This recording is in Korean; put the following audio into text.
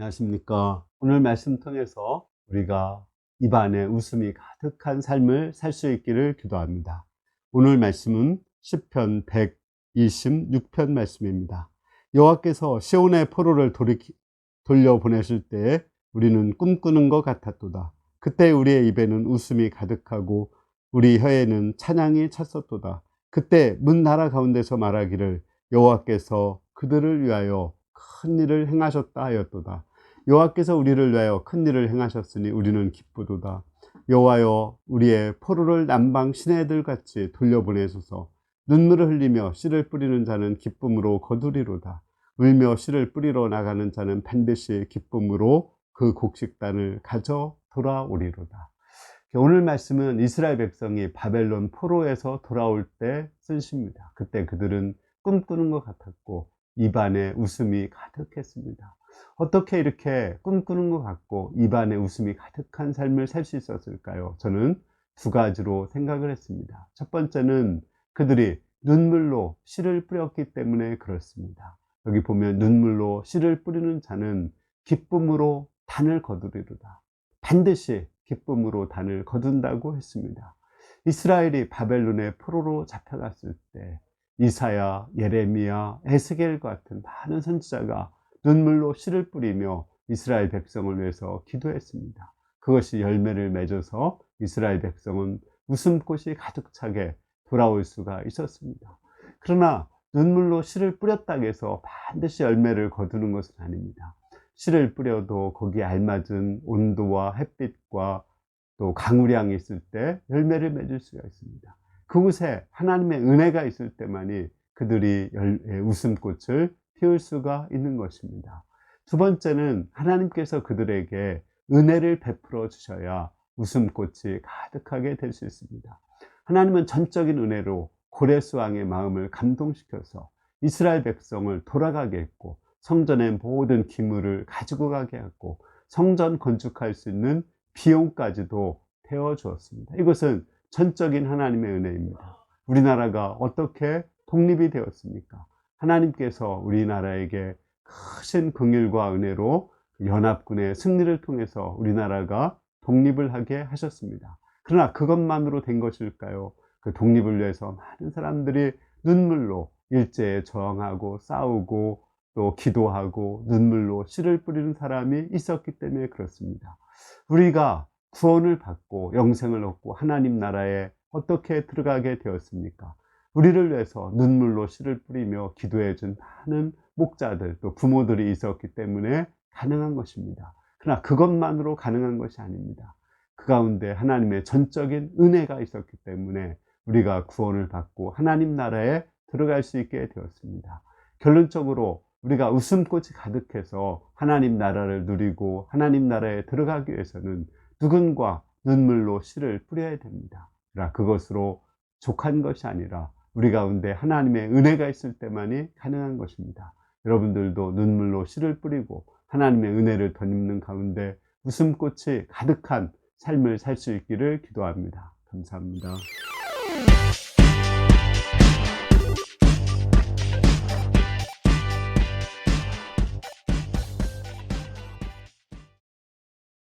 안녕하십니까. 오늘 말씀 통해서 우리가 입안에 웃음이 가득한 삶을 살 수 있기를 기도합니다. 오늘 말씀은 시편 126편 말씀입니다. 여호와께서 시온의 포로를 돌려보내실 때에 우리는 꿈꾸는 것 같았도다. 그때 우리의 입에는 웃음이 가득하고 우리 혀에는 찬양이 찼었도다. 그때 문 나라 가운데서 말하기를 여호와께서 그들을 위하여 큰 일을 행하셨다 하였도다. 여호와께서 우리를 위하여 큰 일을 행하셨으니 우리는 기쁘도다. 여호와여, 우리의 포로를 남방 시내들 같이 돌려보내소서. 눈물을 흘리며 씨를 뿌리는 자는 기쁨으로 거두리로다. 울며 씨를 뿌리러 나가는 자는 반드시 기쁨으로 그 곡식단을 가져 돌아오리로다. 오늘 말씀은 이스라엘 백성이 바벨론 포로에서 돌아올 때 쓴 시입니다. 그때 그들은 꿈꾸는 것 같았고 입안에 웃음이 가득했습니다. 어떻게 이렇게 꿈꾸는 것 같고 입안에 웃음이 가득한 삶을 살 수 있었을까요? 저는 두 가지로 생각을 했습니다. 첫 번째는 그들이 눈물로 씨를 뿌렸기 때문에 그렇습니다. 여기 보면 눈물로 씨를 뿌리는 자는 기쁨으로 단을 거두리로다. 반드시 기쁨으로 단을 거둔다고 했습니다. 이스라엘이 바벨론의 포로로 잡혀갔을 때 이사야, 예레미야, 에스겔 같은 많은 선지자가 눈물로 씨를 뿌리며 이스라엘 백성을 위해서 기도했습니다. 그것이 열매를 맺어서 이스라엘 백성은 웃음꽃이 가득 차게 돌아올 수가 있었습니다. 그러나 눈물로 씨를 뿌렸다고 해서 반드시 열매를 거두는 것은 아닙니다. 씨를 뿌려도 거기에 알맞은 온도와 햇빛과 또 강우량이 있을 때 열매를 맺을 수가 있습니다. 그곳에 하나님의 은혜가 있을 때만이 그들이 웃음꽃을 피울 수가 있는 것입니다. 두 번째는 하나님께서 그들에게 은혜를 베풀어 주셔야 웃음꽃이 가득하게 될 수 있습니다. 하나님은 전적인 은혜로 고레스 왕의 마음을 감동시켜서 이스라엘 백성을 돌아가게 했고 성전의 모든 기물을 가지고 가게 했고 성전 건축할 수 있는 비용까지도 태워 주었습니다. 이것은 전적인 하나님의 은혜입니다. 우리나라가 어떻게 독립이 되었습니까? 하나님께서 우리나라에게 크신 긍휼과 은혜로 연합군의 승리를 통해서 우리나라가 독립을 하게 하셨습니다. 그러나 그것만으로 된 것일까요? 그 독립을 위해서 많은 사람들이 눈물로 일제에 저항하고 싸우고 또 기도하고 눈물로 씨를 뿌리는 사람이 있었기 때문에 그렇습니다. 우리가 구원을 받고 영생을 얻고 하나님 나라에 어떻게 들어가게 되었습니까? 우리를 위해서 눈물로 씨를 뿌리며 기도해 준 많은 목자들 또 부모들이 있었기 때문에 가능한 것입니다. 그러나 그것만으로 가능한 것이 아닙니다. 그 가운데 하나님의 전적인 은혜가 있었기 때문에 우리가 구원을 받고 하나님 나라에 들어갈 수 있게 되었습니다. 결론적으로 우리가 웃음꽃이 가득해서 하나님 나라를 누리고 하나님 나라에 들어가기 위해서는 누군가 눈물로 씨를 뿌려야 됩니다. 그러나 그것으로 족한 것이 아니라 우리 가운데 하나님의 은혜가 있을 때만이 가능한 것입니다. 여러분들도 눈물로 씨를 뿌리고 하나님의 은혜를 덧입는 가운데 웃음꽃이 가득한 삶을 살 수 있기를 기도합니다. 감사합니다.